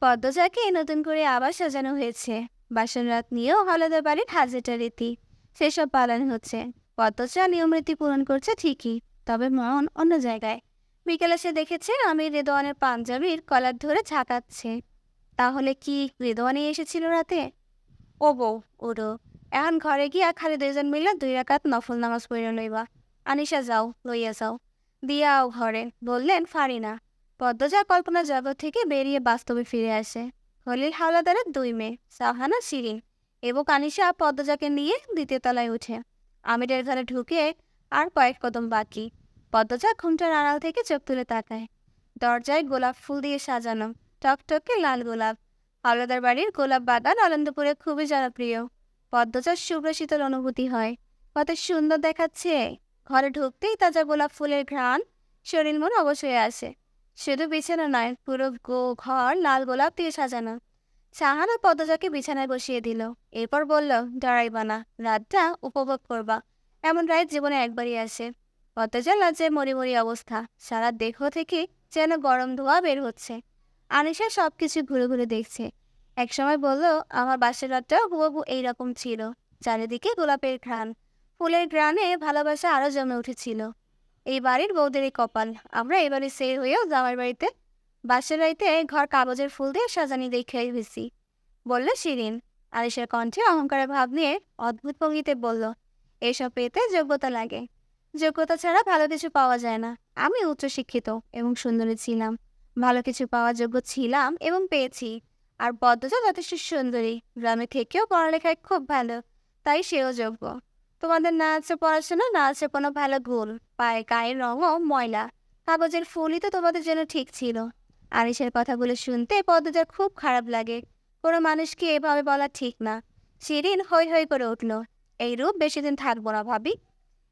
পদ্মজাকে নতুন করে আবার সাজানো হয়েছে। বাসন রাত নিয়েও হলদে বাড়ির হাজারটা রীতি সেসব পালন হচ্ছে। পদ্মজা নিয়ম রীতি পূরণ করছে ঠিকই, তবে মন অন্য জায়গায়। বিকেলে সে দেখেছে আমি রেদওয়ানের পাঞ্জাবির কলার ধরে ঝাঁকাচ্ছে। তাহলে কি রেদওয়ানই এসেছিল রাতে? ও বউ, ওরো, এখন ঘরে গিয়া খালি দুইজন মিলে 2 রাকাত নফল নামাজ পড়ে লইবা। আনিশা যাও, লইয়া যাও। দিয়াও ঘরে, বললেন ফারিনা। পদ্মজা কল্পনা জগৎ থেকে বেরিয়ে বাস্তবে ফিরে আসে। খলিল হাওলাদারের 2 মেয়ে, সাহানা, শিরিন এবং আনিশা পদ্মজাকে নিয়ে 2য় তলায় উঠে। আমিরের ঘরে ঢুকে আর কয়েক কদম বাকি। পদ্মজা ঘুমটার আড়াল থেকে চোখ তুলে তাকায়। দরজায় গোলাপ ফুল দিয়ে সাজানো, টকটকে লাল গোলাপ। হাওলাদার বাড়ির গোলাপ বাগান আনন্দপুরে খুবই জনপ্রিয়। পদ্মজার শুভ্র শীতল অনুভূতি হয়। কত সুন্দর দেখাচ্ছে! ঘরে ঢুকতেই তাজা গোলাপ ফুলের ঘ্রাণ শরীর মন অবশ হয়ে আসে। শুধু বিছানা নয়, পুরো ঘর লাল গোলাপ দিয়ে সাজানো। সাহানা পদ্মজাকে বিছানায় বসিয়ে দিল। এরপর বলল, ডরাইবা না, রাতটা উপভোগ করবা। এমন রাত জীবনে একবারই আসে। পদ্মজার লজ্জায় মরি মরি অবস্থা। সারা দেহ থেকে যেন গরম ধোঁয়া বের হচ্ছে। আনিশা সবকিছু ঘুরে ঘুরে দেখছে। একসময় বলল, আমার বাসের রাতটাও হুবহু এইরকম ছিল। চারিদিকে গোলাপের ঘ্রাণ, ফুলের ঘ্রাণে ভালোবাসা আরো জমে উঠেছিল। এই বাড়ির বউদেরই কপাল, আমরা এবারে সেই হয়েও জামাই বাড়িতে বাসের বাড়িতে ঘর কাগজের ফুল দিয়ে সাজানি দেখে ভেসি, বলল শিরিন। আরিশের কণ্ঠে অহংকারের ভাব নিয়ে অদ্ভুত ভঙ্গিতে বলল, এসব পেতে যোগ্যতা লাগে। যোগ্যতা ছাড়া ভালো কিছু পাওয়া যায় না। আমি উচ্চশিক্ষিত এবং সুন্দরী ছিলাম, ভালো কিছু পাওয়ার যোগ্য ছিলাম এবং পেয়েছি। আর পদ্মজা যথেষ্ট সুন্দরী, গ্রামে থেকেও পড়ালেখায় খুব ভালো, তাই সেও যোগ্য। তোমাদের না আছে পড়াশোনা, না আছে কোনো ভালো গুণ, পায়ে গায়ের রঙও ময়লা। কাগজের ফুলই তো তোমাদের জন্য ঠিক ছিল। আরিশের কথাগুলো শুনতে পদ্মজার খুব খারাপ লাগে। কোনো মানুষকে এভাবে বলা ঠিক না। শিরিন হৈ হৈ করে উঠল, এই রূপ বেশি দিন থাকবো না ভাবি।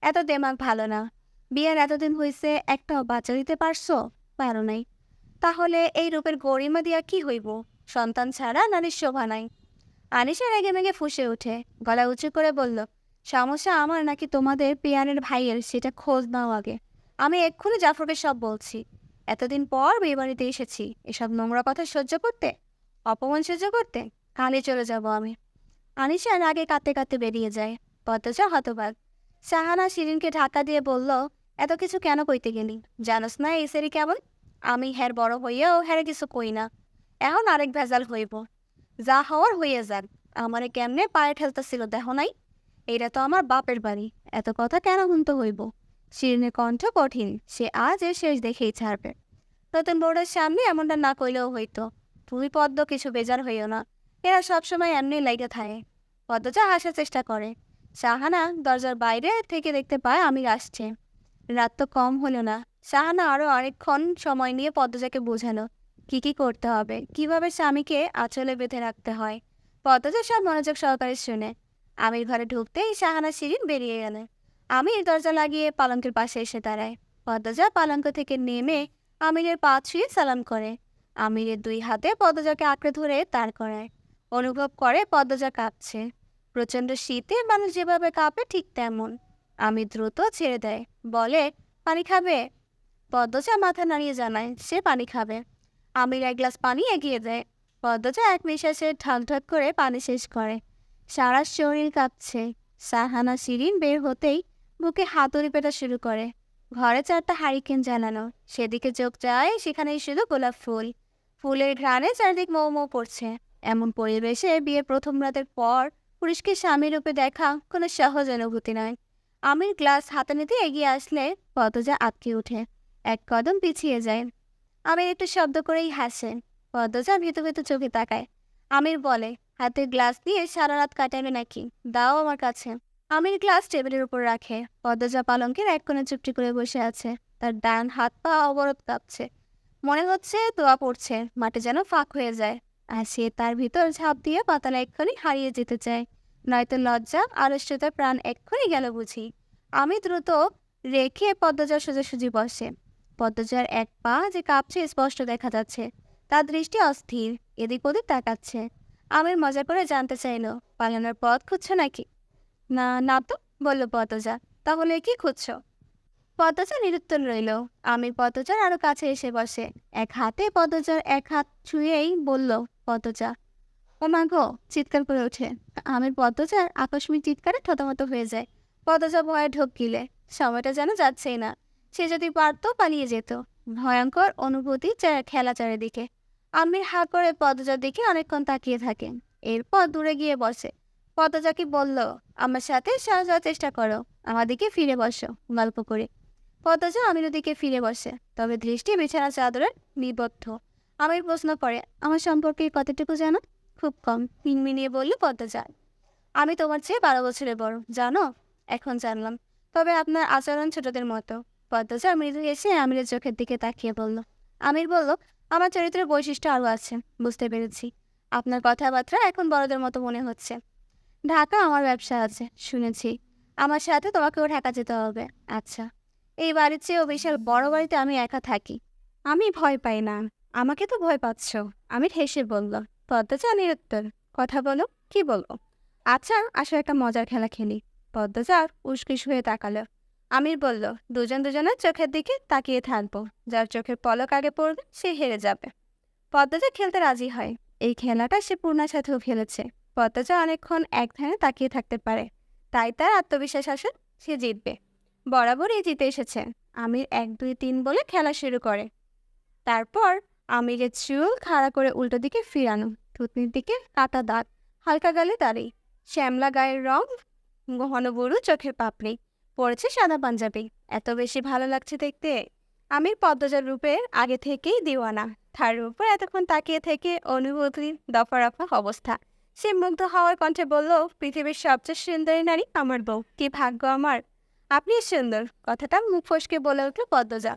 এত দেমাগ ভালো না। বিয়ের এতদিন হইছে, একটাও বাচ্চা দিতে পারছো? পারো নাই। তাহলে এই রূপের গরিমা দিয়া কি হইব? সন্তান ছাড়া নারীর শোভা নাই। আনিশা রেগে মেগে ফুঁসে উঠে, গলা উঁচু করে বলল, সমস্যা আমার নাকি তোমাদের পিয়ানের ভাইয়ের, সেটা খোঁজ নাও আগে। আমি এক্ষুনি জাফরকে সব বলছি। এতদিন পর বিয়ে বাড়িতে এসেছি, এসব নোংরা কথা সহ্য করতে, অপমান সহ্য করতে? কালই চলে যাব আমি। আনিশা রাগে কাঁদতে কাঁদতে বেরিয়ে যায়। পদ্মজা হতবাক। সাহানা শিরিনকে ঢাকা দিয়ে বলল, এত কিছু কেন কইতে গেলি? জানোস না এই সেরি কেমন? আমি হ্যার বড় হইয়াও হ্যারে কিছু কই না। এখন আরেক ভেজাল হইব। যা হওয়ার হইয়া যাক। আমারে কেমনে পায়ে ঠেলতেছিল দেহ নাই? এইটা তো আমার বাপের বাড়ি, এত কথা কেন শুনতে হইব? শিরিনের কণ্ঠ কঠিন, সে আজ এর শেষ দেখেই ছাড়বে। নতুন বোর্ডের সামনে এমনটা না কইলেও হইতো। তুমি পদ্ম কিছু বেজার হইও না, এরা সবসময় এমনি লাইগা থাকে। পদ্মজা হাসার চেষ্টা করে। সাহানা দরজার বাইরে থেকে দেখতে পায় আমির আসছে। রাত তো কম হলো না। সাহানা আরো অনেকক্ষণ সময় নিয়ে পদ্মজাকে বোঝানো কি কি করতে হবে, কিভাবে স্বামীকে আঁচলে বেঁধে রাখতে হয়। পদ্মজা সব মনোযোগ সহকারে শুনে। আমির ঘরে ঢুকতেই সাহানা শিরিন বেরিয়ে গেল। আমির দরজা লাগিয়ে পালঙ্কের পাশে এসে দাঁড়ায়। পদ্মজা পালঙ্ক থেকে নেমে আমিরের পা ছুঁয়ে সালাম করে। আমিরের 2 হাতে পদ্মজাকে আঁকড়ে ধরে দাঁড় করায়। অনুভব করে পদ্মজা কাঁপছে। প্রচণ্ড শীতে মানুষ যেভাবে কাঁপে ঠিক তেমন। আমির দ্রুত ছেড়ে দেয়, বলে, পানি খাবে? পদ্মজা মাথা নাড়িয়ে জানায় সে পানি খাবে। আমির 1 গ্লাস পানি এগিয়ে দেয়। পদ্মজা এক নিঃশ্বাসে ঢক ঢক করে পানি শেষ করে। সারা শরীর কাঁপছে। সাহানা শিরিন বের হতেই বুকে হাতুড়ি পেটা শুরু করে। ঘরে 4টা হারিকেন জ্বালানো, সেদিকে চোখ যায়, সেখানেই শুধু গোলাপ ফুল। ফুলের ঘ্রাণে চারদিক মৌ মৌ পড়ছে। এমন পরিবেশে বিয়ের প্রথম রাতের পর পুরুষকে স্বামী রূপে দেখা কোনো সহজ অনুভূতি নয়। আমির গ্লাস হাতে নিতে এগিয়ে আসলে পদ্মজা আটকে ওঠে, 1 কদম পিছিয়ে যায়। আমির একটু শব্দ করেই হাসে। পদ্মজা ভীতু ভীতু চোখে তাকায়। আমির বলে, হাতের গ্লাস দিয়ে সারা রাত কাটাবে নাকি? দাও আমার কাছে। আমির গ্লাস টেবিলের উপর রাখে। পদ্মজা পালঙ্কের এক কোণে চুপটি করে বসে আছে। তার ডান হাত পা অবরোধ কাঁপছে। মনে হচ্ছে দোয়া পড়ছে, মাটি যেন ফাঁক হয়ে যায়। আর সে তার ভিতর ঝাঁপ দিয়ে পাতালে এক্ষুনি হারিয়ে যেতে চায়। নয়তো লজ্জা আলস্যতার প্রাণ এক্ষুনি গেল বুঝি। আমি দ্রুত রেখে পদ্মজার সোজাসুজি বসে। পদ্মজার এক পা যে কাঁপছে স্পষ্ট দেখা যাচ্ছে। তার দৃষ্টি অস্থির, এদিক ওদিক তাকাচ্ছে। আমির মজা করে জানতে চাইল, পালানোর পথ খুঁজছো নাকি? না, না তো, বলল পদ্মজা। তাহলে কি খুঁজছো? পদ্মজা নিরুত্তর রইল। আমির পদ্মজার আরো কাছে এসে বসে, এক হাতে পদ্মজার এক হাত ছুঁয়েই বলল, পদ্মজা। ও মা গো! চিৎকার করে ওঠে। আমির পদ্মজার আকস্মিক চিৎকারে থতমত হয়ে যায়। পদ্মজা ভয়ে ঢোক গিলে। সময়টা যেন যাচ্ছেই না। সে যদি পারতো পালিয়ে যেত। ভয়ঙ্কর অনুভূতি খেলা চারিদিকে। আমির হা করে পদ্মজার দিকে অনেকক্ষণ তাকিয়ে থাকে। এরপর দূরে গিয়ে বসে। পদ্মজাকে বলল, আমার সাথে সাহস হওয়ার চেষ্টা করো, আমার দিকে ফিরে বসো, গল্প করে। পদ্মজা আমিরের দিকে ফিরে বসে, তবে দৃষ্টি বিছানা চাদরে নিবদ্ধ। আমির প্রশ্ন করে, আমার সম্পর্কে কতটুকু জানো? খুব কম, মিনমিনিয়ে বলল পদ্মজা। আমি তোমার চেয়ে 12 বছরের বড়, জানো? এখন জানলাম। তবে আপনার আচরণ ছোটদের মতো। পদ্মজা মৃদু এসে আমিরের চোখের দিকে তাকিয়ে বলল। আমির বলল, আমার চরিত্রের বৈশিষ্ট্য আরও আছে, বুঝতে পেরেছি। আপনার কথাবার্তা এখন বড়দের মতো মনে হচ্ছে। ঢাকা আমার ব্যবসা আছে, শুনেছি। আমার সাথে তোমাকেও ঢাকা যেতে হবে। আচ্ছা। এই বাড়ির চেয়েও বিশাল বড় বাড়িতে আমি একা থাকি। আমি ভয় পাই না। আমাকে তো ভয় পাচ্ছ। আমি হেসে বলল। পদ্মজা নিরুত্তর। কথা বলো, কি বলবো? আচ্ছা, আসলে একটা মজার খেলা খেলি। পদ্মজা উসকিস হয়ে তাকালো। আমির বলল, দুজন দুজনের চোখের দিকে তাকিয়ে থাকবো। যার চোখের পলক আগে পড়বে সে হেরে যাবে। পদ্মজা খেলতে রাজি হয়। এই খেলাটা সে পূর্ণার সাথেও খেলেছে। পদ্মজা অনেকক্ষণ এক ধ্যানে তাকিয়ে থাকতে পারে, তাই তার আত্মবিশ্বাস আসে সে জিতবে। বরাবরই জিতে এসেছে। আমির 1 2 3 বলে খেলা শুরু করে। তারপর আমিরের চুল খাড়া করে উল্টো দিকে ফিরানো, থুতনির দিকে কাটা দাগ, হালকা গালে দাড়ি, শ্যামলা গায়ের রং, ঘন বুড়ো চোখের পাপড়ি, পরেছে সাদা পাঞ্জাবি। এত বেশি ভালো লাগছে দেখতে। আমির পদ্মজার রূপে আগে থেকেই দিওয়ানা। তার উপর এতক্ষণ তাকিয়ে থেকে অনুভূতির দফা রফা অবস্থা। সে মুগ্ধ হওয়ার কণ্ঠে বলল, পৃথিবীর সবচেয়ে সুন্দরী নারী আমার বউ। কি ভাগ্য আমার! আপনি সুন্দর, কথাটা মুখ ফসকে বলে উঠল পদ্মজা।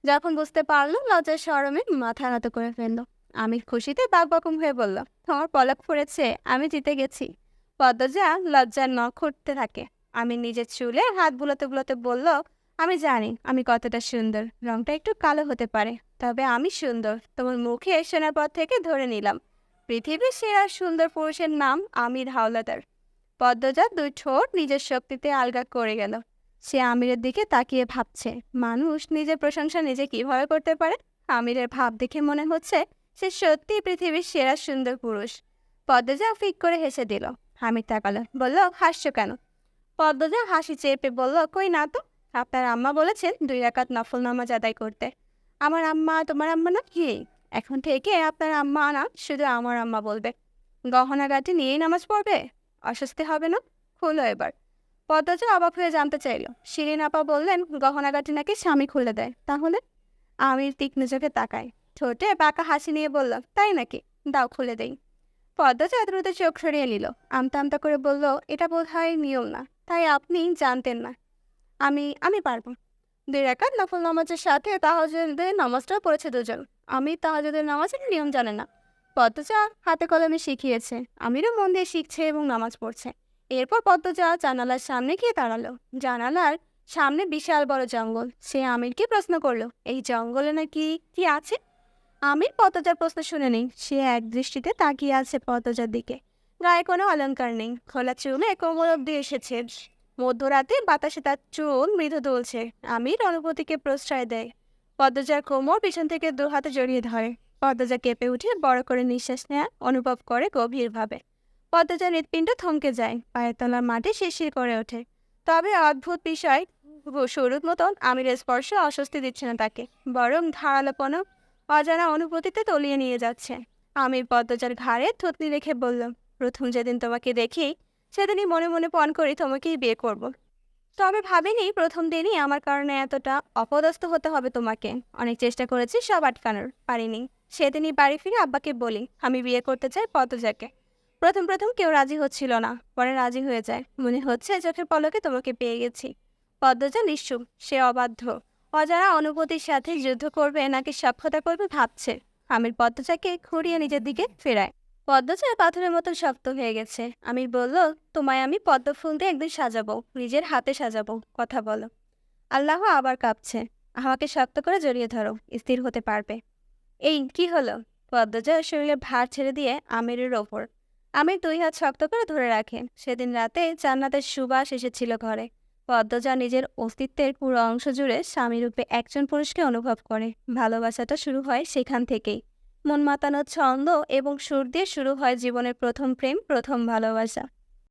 যখন বুঝতে পারলো, লজ্জার শরমে মাথা নত করে ফেলল। আমি খুশিতে বাকবকম হয়ে বলল, তোমার পলক পড়েছে, আমি জিতে গেছি। পদ্মজা লজ্জার নখ উঠতে থাকে। আমি নিজের চুলে হাত বুলাতে বুলাতে বলল, আমি জানি আমি কতটা সুন্দর। রংটা একটু কালো হতে পারে, তবে আমি সুন্দর। তোমার মুখে শোনার পর থেকে ধরে নিলাম, পৃথিবীর সেরা সুন্দর পুরুষের নাম আমির হাওলাদার। পদ্মজা 2 ঠোঁট নিজের শক্তিতে আলগা করে গেল। সে আমিরের দিকে তাকিয়ে ভাবছে, মানুষ নিজের প্রশংসা নিজে কিভাবে করতে পারে। আমিরের ভাব দেখে মনে হচ্ছে সে সত্যিই পৃথিবীর সেরা সুন্দর পুরুষ। পদ্মজা ফিক করে হেসে দিল। আমির তাকালো, বলল, হাসছো কেন? পদ্মজা হাসি চেপে বলল, কই না তো। আপনার আম্মা বলেছেন 2 রাকাত নফল নামাজ আদায় করতে। আমার আম্মা তোমার আম্মা না কি? এখন থেকে আপনার আম্মা না, শুধু আমার আম্মা বলবে। গহনাগাটি নিয়েই নামাজ পড়বে? অস্বস্তি হবে না? হলো এবার। পদ্মজা অবাক হয়ে জানতে চাইল। শিরিন আপা বললেন, গহনাগাটি নাকি স্বামী খুলে দেয়। তাহলে? আমির তীক্ষ্ণ চোখে তাকায়, ঠোঁটে বাঁকা হাসি নিয়ে বলল, তাই নাকি? দাও খুলে দেই। পদ্মজা দ্রুত চোখ সরিয়ে নিল। আমতা আমতা করে বলল, এটা বোধহয় নিয়ম না, তাই আপনি জানতেন না। আমি আমি পারবো। 2 রাকাত নফল নামাজের সাথে তাহাজ্জুদের নামাজটাও পড়েছে দুজন। আমি তাহাজ্জুদের নামাজের নিয়ম জানে না। পদ্মজা হাতে কলমে শিখিয়েছে। আমিরও মন দিয়ে শিখছে এবং নামাজ পড়ছে। এরপর পদ্মজা জানালার সামনে গিয়ে দাঁড়ালো। জানালার সামনে বিশাল বড় জঙ্গল। সে আমিরকে প্রশ্ন করলো, এই জঙ্গলে নাকি কি আছে? আমির পদ্মজার প্রশ্ন শুনে নেই। সে এক দৃষ্টিতে তাকিয়ে আছে পদ্মজার দিকে। গায়ে কোনো অলংকার নেই, খোলা চুলে কোমর অব্দি এসেছে। মধ্যরাতে বাতাসে তার চুল মৃদু দুলছে। আমির অনুভূতিকে প্রশ্রয় দেয়। পদ্মজার কোমর পিছন থেকে 2 হাতে জড়িয়ে ধরে। পদ্মজা কেঁপে উঠে বড় করে নিঃশ্বাস নেয়া অনুভব করে গভীরভাবে। পদ্মজার হৃৎপিণ্ড থমকে যায়, পায়ের তলার মাটি শিরশির করে ওঠে। তবে অদ্ভুত বিষয়, শুরুর মতন আমিরের স্পর্শ অস্বস্তি দিচ্ছে না তাকে, বরং ধারালোপনা অজানা অনুভূতিতে তলিয়ে নিয়ে যাচ্ছে। আমির পদ্মজার ঘাড়ে থুতনি রেখে বলল, প্রথম যেদিন তোমাকে দেখি সেদিনই মনে মনে পণ করি তোমাকেই বিয়ে করব। তবে ভাবিনি প্রথম দিনই আমার কারণে এতটা অপদস্থ হতে হবে তোমাকে। অনেক চেষ্টা করেছি, সব আটকানোর পারিনি। সেদিনই বাড়ি ফিরে আব্বাকে বলি আমি বিয়ে করতে চাই পদ্মজাকে। প্রথম প্রথম কেউ রাজি হচ্ছিল না, পরে রাজি হয়ে যায়। মনে হচ্ছে চোখের পলকে তোমাকে পেয়ে গেছি। পদ্মজা নিশ্চুপ, সে অবাধ্য। অজানা অনুভূতির সাথে যুদ্ধ করবে নাকি সাক্ষতা করবে ভাবছে। আমির পদ্মজাকে ঘুরিয়ে নিজের দিকে ফেরায়। পদ্মজা পাথরের মতন শক্ত হয়ে গেছে। আমির বলল, তোমায় আমি পদ্ম ফুল দিয়ে একদিন সাজাবো, নিজের হাতে সাজাবো। কথা বলো। আল্লাহ আবার কাঁপছে। আমাকে শক্ত করে জড়িয়ে ধরো, স্থির হতে পারবে। এই কি হলো? পদ্মজা শরীরে ভার ছেড়ে দিয়ে আমিরের ওপর। আমির 2 হাত শক্ত করে ধরে রাখে। সেদিন রাতে জান্নাতের সুবাস এসেছিল ঘরে। পদ্মজা নিজের অস্তিত্বের পুরো অংশ জুড়ে স্বামীরূপে একজন পুরুষকে অনুভব করে। ভালোবাসাটা শুরু হয় সেখান থেকেই। মন মাতানোর ছন্দ এবং সুর দিয়ে শুরু হয় জীবনের প্রথম প্রেম, প্রথম ভালোবাসা।